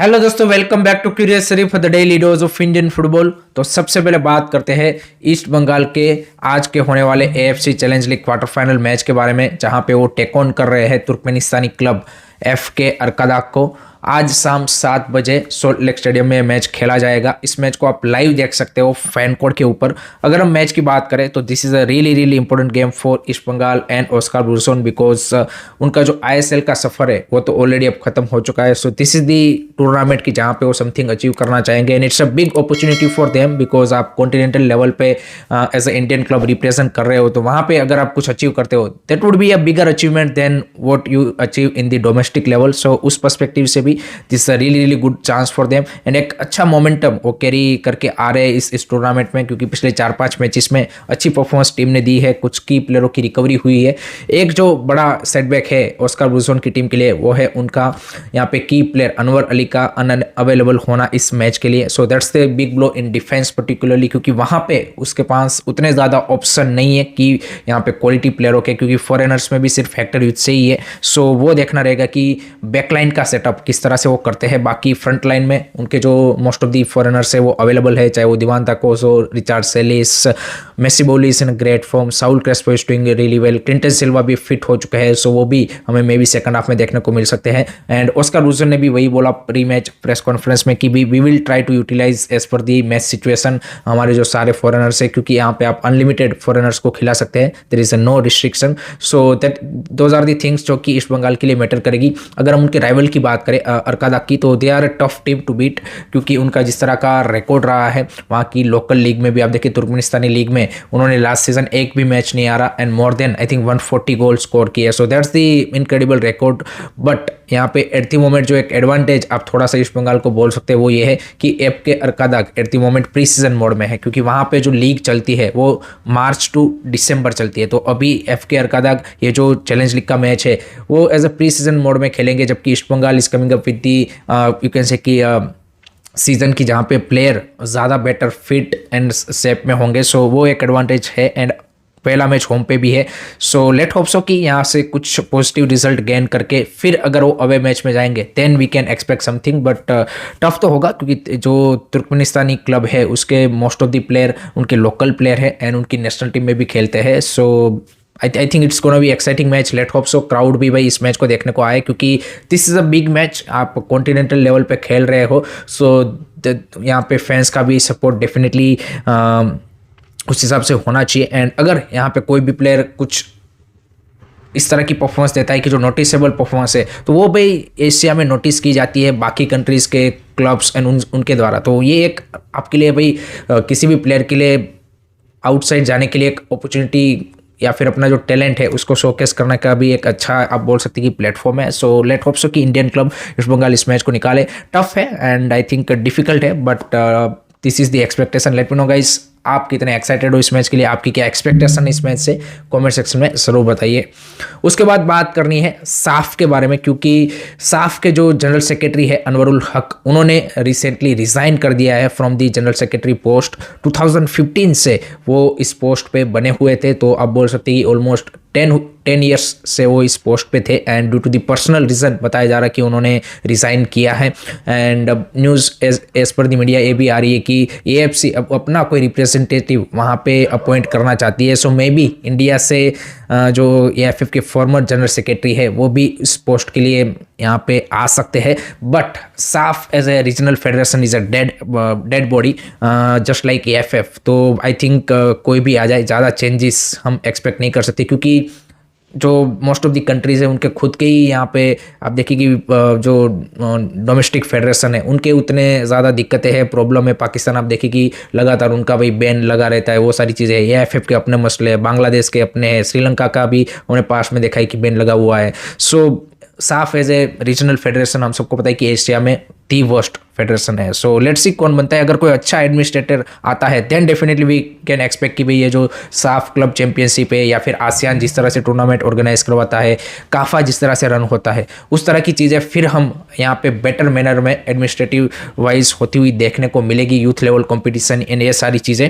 Hello दोस्तों, welcome back to curious शरीफ the daily dose of Indian football. तो सबसे पहले बात करते हैं ईस्ट बंगाल के आज के होने वाले AFC challenge league quarter final match के बारे में, जहां पे वो टेक ऑन कर रहे हैं तुर्कमेनिस्तानी क्लब एफके अर्कादाक को। आज शाम 7 बजे सोल्ट लेक स्टेडियम में मैच खेला जाएगा। इस मैच को आप लाइव देख सकते हो फैन कोड के ऊपर। अगर हम मैच की बात करें तो this is a really important game for East Bengal and Oscar Bruzon, because उनका जो आईएसएल का सफर है वो तो ऑलरेडी अब खत्म हो चुका है। So this is the tournament की जहाँ पे वो समथिंग अचीव करना चाहेंगे and it's a big opportunity for them, because आप कॉन्टिनेंटल लेवल पे as a Indian club represent कर रहे हो, तो वहाँ पे अगर आप कुछ अचीव करते हो that would be a bigger achievement than what you achieve in the domestic level. So उस पर्सपेक्टिव से भी this really good chance for them and एक अच्छा मोमेंटम वो कैरी करके आ रहे हैं इस टूर्नामेंट में, क्योंकि पिछले 4-5 मैचेस में अच्छी परफॉर्मेंस टीम ने दी है। कुछ की प्लेयरों की रिकवरी हुई है। एक जो बड़ा सेटबैक है ऑस्कार ब्रूसन की टीम के लिए वो है उनका यहाँ पे की प्लेयर अनवर अली का अनअवेलेबल होना इस मैच के लिए। सो that's the big blow in defence particularly, क्योंकि वहाँ पे उसके पास उतने ज़्यादा ऑप्शन नहीं है कि यहाँ पे क्वालिटी प्लेयरों के, क्योंकि फॉरेनर्स में भी सिर्फ फैक्टर यूथ से ही है। सो वो देखना रहेगा कि बैकलाइन का सेटअप किस तरह से वो करते हैं। बाकी फ्रंट लाइन में उनके जो मोस्ट ऑफ दी फॉरेनर्स है वो अवेलेबल है, चाहे वो दिवान ताकोस हो, Richard Celis, Messi Bouli is in great form, Saul Crespo is doing really well, Clinton Silva भी फिट हो चुके हैं। सो वो भी हमें मे बी सेकंड हाफ में देखने को मिल सकते हैं। एंड ऑस्कार ब्रूसन ने भी वही बोला प्री मैच प्रेस कॉन्फ्रेंस में कि we will try to utilize as per the match situation हमारे जो सारे फॉरेनर्स है, क्योंकि यहाँ पे आप अनलिमिटेड फॉरेनर्स को खिला सकते हैं, there is no restriction. So that those are the things जो कि ईस्ट बंगाल के लिए मैटर करेगी। अगर हम उनके राइवल की बात करें अर्कादाक की, तो they are tough team to beat, क्योंकि उनका जिस तरह का रिकॉर्ड रहा है वहाँ की लोकल लीग में भी, आप देखिए तुर्कमेनिस्तानी लीग में उन्होंने लास्ट सीजन एक भी मैच नहीं हारा and more than I think 140 goal score किए। So that's the incredible record. But यहाँ पे एट द मोमेंट जो एक एडवांटेज आप थोड़ा सा ईस्ट बंगाल को बोल सकते हैं वो ये है कि FK Arkadag at the moment pre season mode में है, क्योंकि वहाँ पे जो लीग चलती है वो मार्च टू दिसंबर चलती है। तो अभी एफके अर्कादाक ये जो चैलेंज लीग का मैच है वो as a pre season mode में खेलेंगे, जबकि east Bengal is coming up with the you can say कि सीजन की जहाँ पे प्लेयर ज़्यादा बेटर फिट एंड शेप में होंगे। सो वो एक एडवांटेज है एंड पहला मैच होम पे भी है। सो लेट होप सो कि यहाँ से कुछ पॉजिटिव रिजल्ट गेन करके फिर अगर वो अवे मैच में जाएंगे then we can expect something. But tough तो होगा, क्योंकि जो तुर्कमेनिस्तानी क्लब है उसके मोस्ट ऑफ द प्लेयर उनके लोकल प्लेयर है एंड उनकी नेशनल टीम में भी खेलते हैं। So I think it's gonna be exciting match. Let hope so crowd भी भाई इस मैच को देखने को आए, क्योंकि this is a big match, आप कॉन्टिनेंटल लेवल पे खेल रहे हो। सो यहाँ पे फैंस का भी सपोर्ट डेफिनेटली उस हिसाब से होना चाहिए। एंड अगर यहाँ पे कोई भी प्लेयर कुछ इस तरह की परफॉर्मेंस देता है कि जो नोटिसेबल परफॉर्मेंस है, तो वो भाई एशिया में नोटिस की जाती है बाकी कंट्रीज़ के क्लब्स एंड उनके द्वारा। तो ये एक आपके लिए भाई किसी भी प्लेयर के लिए आउटसाइड जाने के लिए एक अपॉर्चुनिटी या फिर अपना जो टैलेंट है उसको शोकेस करने का भी एक अच्छा आप बोल सकते हैं कि प्लेटफॉर्म है। सो लेट होप सो कि इंडियन क्लब ईस्ट बंगाल इस मैच को निकाले। टफ है एंड आई थिंक डिफिकल्ट है, but this is the expectation. Let me know guys, आप कितने एक्साइटेड हो इस मैच के लिए, आपकी क्या एक्सपेक्टेशन है इस मैच से, कमेंट सेक्शन में ज़रूर बताइए। उसके बाद बात करनी है साफ के बारे में, क्योंकि साफ के जो जनरल सेक्रेटरी है अनवरुल हक, उन्होंने रिसेंटली रिज़ाइन कर दिया है from the general secretary post. 2015 से वो इस पोस्ट पे बने हुए थे, तो आप बोल सकते हैं कि ऑलमोस्ट 10 ईयर्स से वो इस पोस्ट पे थे and due to the personal reason बताया जा रहा है कि उन्होंने रिज़ाइन किया है। And news as per the media ये भी आ रही है कि एएफसी अब अपना कोई रिप्रेजेंटेटिव वहाँ पे अपॉइंट करना चाहती है। सो मे बी इंडिया से जो एएफएफ के फॉर्मर जनरल सेक्रेटरी है वो भी इस पोस्ट के लिए यहाँ पे आ सकते हैं। But SAFF as a regional federation is a dead body just like AFF. तो आई थिंक कोई भी आ जाए, ज़्यादा चेंजेस हम एक्सपेक्ट नहीं कर सकते, क्योंकि जो मोस्ट ऑफ द कंट्रीज़ है उनके खुद के ही यहाँ पे आप देखिए कि जो डोमेस्टिक फेडरेशन है उनके उतने ज़्यादा दिक्कतें हैं, प्रॉब्लम है। पाकिस्तान आप देखिए कि लगातार उनका भाई बैन लगा रहता है, वो सारी चीज़ें हैं। एएफएफ के अपने मसले हैं, बांग्लादेश के अपने हैं, श्रीलंका का भी हमने पास में देखा है कि बैन लगा हुआ है। सो साफ एज ए रीजनल फेडरेशन हम सबको पता है कि एशिया में दी वर्स्ट फेडरेशन है। सो लेट्स सी कौन बनता है। अगर कोई अच्छा एडमिनिस्ट्रेटर आता है then definitely we can expect कि भाई ये जो साफ क्लब चैंपियनशिप है या फिर आसियान जिस तरह से टूर्नामेंट ऑर्गेनाइज करवाता है, काफा जिस तरह से रन होता है, उस तरह की चीज़ें फिर हम यहाँ पे बेटर मैनर में एडमिनिस्ट्रेटिव वाइज होती हुई देखने को मिलेगी। यूथ लेवल कॉम्पिटिशन इन ये सारी चीज़ें।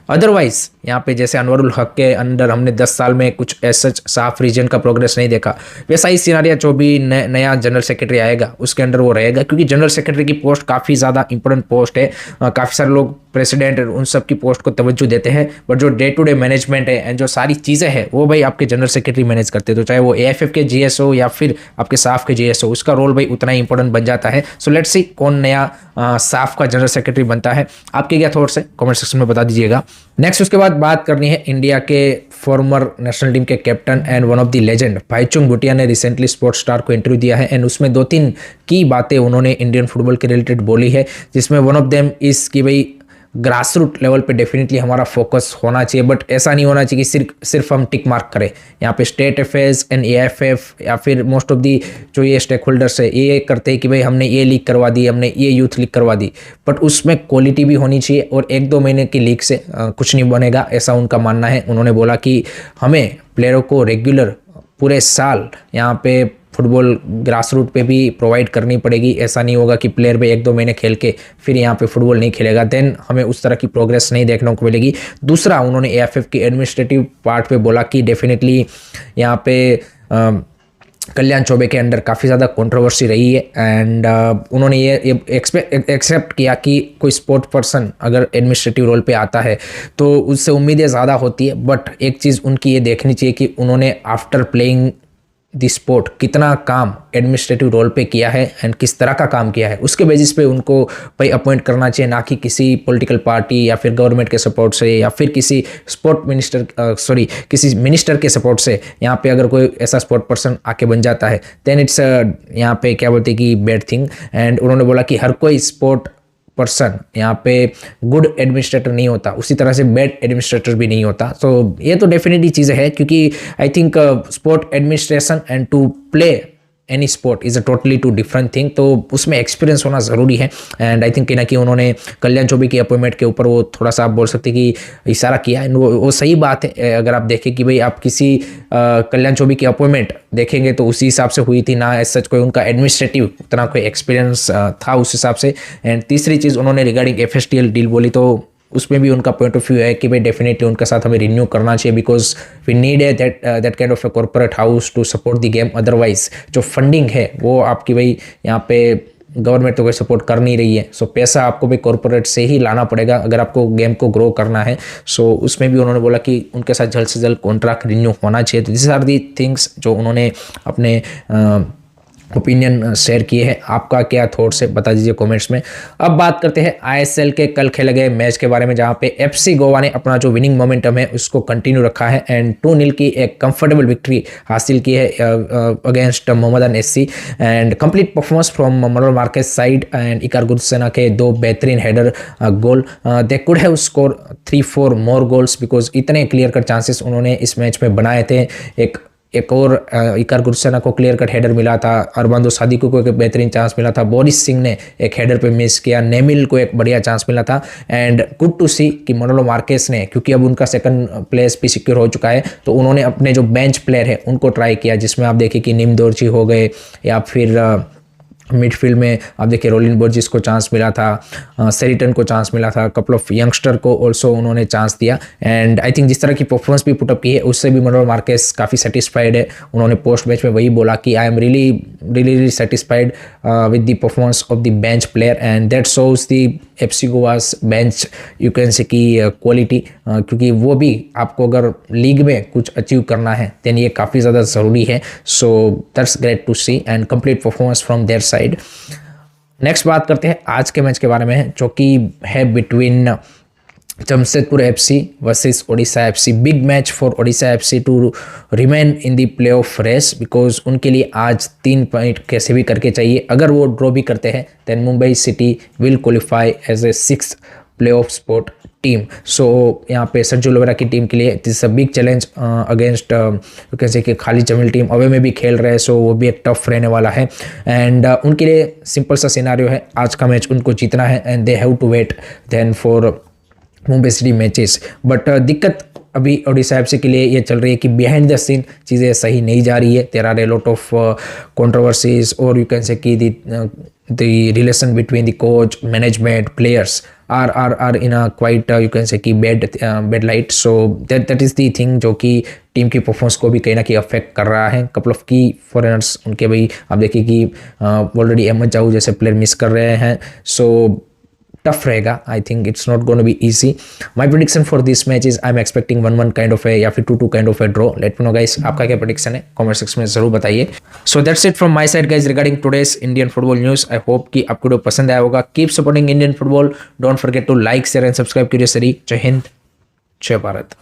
अदरवाइज यहाँ पे जैसे अनवरुल हक के अंडर हमने 10 साल में कुछ ऐसा साफ रीजन का प्रोग्रेस नहीं देखा, वैसा ही सिनारिया जो भी नया जनरल सेक्रेटरी आएगा उसके अंडर वो रहेगा, क्योंकि जनरल सेक्रेटरी सेक्रेटरी की पोस्ट काफ़ी ज़्यादा इंपॉर्टेंट पोस्ट है। काफ़ी सारे लोग प्रेसिडेंट उन सब की पोस्ट को तवज्जो देते हैं, बट जो डे टू डे मैनेजमेंट है एंड जो सारी चीज़ें हैं वो भाई आपके जनरल सेक्रेटरी मैनेज करते हैं। तो चाहे वो एएफएफ के जीएसओ या फिर आपके साफ के जीएसओ, उसका रोल भाई उतना ही इंपॉर्टेंट बन जाता है। सो लेट्स सी कौन नया साफ का जनरल सेक्रेटरी बनता है। आपके क्या थॉट्स है कमेंट सेक्शन में बता दीजिएगा। नेक्स्ट उसके बाद बात करनी है इंडिया के फॉर्मर नेशनल टीम के captain and one of the legend Bhaichung Bhutia ने रिसेंटली स्पोर्ट्स स्टार को इंटरव्यू दिया है एंड उसमें 2-3 की बातें उन्होंने इंडियन फुटबॉल के रिलेटेड बोली है, जिसमें वन ऑफ देम इस कि भाई ग्रास रूट लेवल पे डेफिनेटली हमारा फोकस होना चाहिए, बट ऐसा नहीं होना चाहिए कि सिर्फ हम टिक मार्क करें। यहाँ पे स्टेट अफेयर्स एंड एएफएफ या फिर मोस्ट ऑफ दी जो ये स्टेक होल्डर्स है ये करते हैं कि भाई हमने ये लीग करवा दी, हमने ये यूथ लीग करवा दी, बट उसमें क्वालिटी भी होनी चाहिए और 1-2 महीने की लीग से कुछ नहीं बनेगा, ऐसा उनका मानना है। उन्होंने बोला कि हमें प्लेयरों को रेगुलर पूरे साल यहाँ पे फुटबॉल ग्रास रूट पे भी प्रोवाइड करनी पड़ेगी। ऐसा नहीं होगा कि प्लेयर भी 1-2 महीने खेल के फिर यहाँ पे फुटबॉल नहीं खेलेगा, देन हमें उस तरह की प्रोग्रेस नहीं देखने को मिलेगी। दूसरा उन्होंने एएफएफ की एडमिनिस्ट्रेटिव पार्ट पे बोला कि डेफिनेटली यहाँ पे कल्याण चौबे के अंडर काफ़ी ज़्यादा कंट्रोवर्सी रही है एंड उन्होंने ये एक्सेप्ट किया कि कोई स्पोर्ट पर्सन अगर एडमिनिस्ट्रेटिव रोल पे आता है तो उससे उम्मीदें ज़्यादा होती है, बट एक चीज़ उनकी ये देखनी चाहिए कि उन्होंने आफ्टर प्लेइंग दी स्पोर्ट कितना काम एडमिनिस्ट्रेटिव रोल पे किया है एंड किस तरह का काम किया है, उसके बेसिस पे उनको भाई अपॉइंट करना चाहिए, ना कि किसी पॉलिटिकल पार्टी या फिर गवर्नमेंट के सपोर्ट से या फिर किसी किसी मिनिस्टर के सपोर्ट से। यहाँ पे अगर कोई ऐसा स्पोर्ट पर्सन आके बन जाता है देन इट्स यहाँ पे क्या बोलते हैं कि बैड थिंग। एंड उन्होंने बोला कि हर कोई स्पोर्ट पर्सन यहाँ पे गुड एडमिनिस्ट्रेटर नहीं होता, उसी तरह से बैड एडमिनिस्ट्रेटर भी नहीं होता। तो ये तो डेफिनेटली चीज़ें है, क्योंकि I think sport administration and to play any sport is a totally two different thing, तो उसमें एक्सपीरियंस होना ज़रूरी है। एंड आई थिंक कि ना कि उन्होंने कल्याण चौबे की अपॉइंटमेंट के ऊपर वो थोड़ा सा आप बोल सकते कि इशारा किया है, वो सही बात है। अगर आप देखें कि भाई आप किसी कल्याण चौबे की अपॉइंटमेंट देखेंगे तो उसी हिसाब से हुई थी, ना एज सच कोई उनका एडमिनिस्ट्रेटिव उतना कोई एक्सपीरियंस था उस हिसाब से। एंड तीसरी चीज़ उन्होंने रिगार्डिंग एफएसटीएल डील बोली, तो उसमें भी उनका पॉइंट ऑफ व्यू है कि भाई डेफिनेटली उनके साथ हमें रिन्यू करना चाहिए, because we need that kind of a corporate house to support the game. Otherwise जो फंडिंग है वो आपकी भाई यहाँ पे गवर्नमेंट तो कोई सपोर्ट कर नहीं रही है, सो पैसा आपको भी कॉर्पोरेट से ही लाना पड़ेगा अगर आपको गेम को ग्रो करना है। सो उसमें भी उन्होंने बोला कि उनके साथ जल्द से जल्द कॉन्ट्रैक्ट रिन्यू होना चाहिए। तो दिस आर दी थिंग्स जो उन्होंने अपने ओपिनियन शेयर किए हैं। आपका क्या थॉट्स है बता दीजिए कमेंट्स में। अब बात करते हैं आईएसएल के कल खेले गए मैच के बारे में, जहां पे एफसी गोवा ने अपना जो विनिंग मोमेंटम है उसको कंटिन्यू रखा है एंड 2-0 की एक कंफर्टेबल विक्ट्री हासिल की है against Mohammedan SC. And complete performance from Manolo Marquez side and Iker Guarrotxena के 2 बेहतरीन header goal. They could have score 3-4 more goals because इतने क्लियर कट चांसेस उन्होंने इस मैच में बनाए थे। एक और इकार गुरसेना को क्लियर कट हेडर मिला था, अरबांदो सादिको को एक बेहतरीन चांस मिला था, बोरिस सिंह ने एक हेडर पे मिस किया, नेमिल को एक बढ़िया चांस मिला था। एंड गुड टू सी कि मनोलो मार्केस ने, क्योंकि अब उनका सेकंड प्लेस भी सिक्योर हो चुका है, तो उन्होंने अपने जो बेंच प्लेयर है उनको ट्राई किया, जिसमें आप देखिए कि निम दोर्जी हो गए या फिर मिडफील्ड में आप देखिए रोलिन बोर्जिस को चांस मिला था, सेरिटन को चांस मिला था, कपल ऑफ यंगस्टर को ऑल्सो उन्होंने चांस दिया। एंड आई थिंक जिस तरह की परफॉर्मेंस भी पुटअप की है उससे भी मनोहर मार्केस काफ़ी सेटिस्फाइड है। उन्होंने पोस्ट मैच में वही बोला कि I am really satisfied with the performance of the bench player and that shows the FC Goa's bench you can से की क्वालिटी, क्योंकि वो भी आपको अगर लीग में कुछ अचीव करना है देन ये काफ़ी ज़्यादा ज़रूरी है। So that's great to see and complete performance from their side. Next बात करते हैं आज के मैच के बारे में, जो कि है between Jamshedpur FC versus Odisha FC. Big match for Odisha FC to remain in the play off race, because उनके लिए आज 3 पॉइंट कैसे भी करके चाहिए। अगर वो ड्रॉ भी करते हैं then Mumbai City will qualify as a 6th play off spot team. So यहाँ पे सर्जियो लोवेरा की टीम के लिए it is a big challenge against you can say कि खाली जमील टीम अवे में भी खेल रहे हैं, सो वो भी एक टफ रहने वाला है। एंड उनके लिए सिंपल सा सिनारियो है, आज का मैच उनको जीतना है and they have to wait then for Mumbai city matches. But दिक्कत अभी ओडिशा एफसी के लिए ये चल रही है कि बिहाइंड द सीन चीज़ें सही नहीं जा रही है। There are a lot of controversies और यू कैन से कि the relation between the coach management players are in a quite you can say कि bad light. So that is the thing जो कि टीम की performance को भी कहीं ना कहीं अफेक्ट कर रहा है. कपल ऑफ की फॉरेनर्स उनके भाई आप देखिए कि ऑलरेडी अहमद जाऊ जैसे प्लेयर मिस कर रहे हैं. सो टफ रहेगा. आई think it's not gonna be easy. My prediction for this match is I am expecting 1-1 kind of है या फिर 2-2 काइंड ऑफ है draw. Let me know guys आपका क्या प्रेडिक्शन है, कमेंट सेक्शन में जरूर बताइए. So that's it from my side guys regarding today's Indian football news. I hope कि आपको वीडियो पसंद आया होगा. Keep supporting Indian football. Don't forget to like share and subscribe curious study. जय हिंद, जय भारत.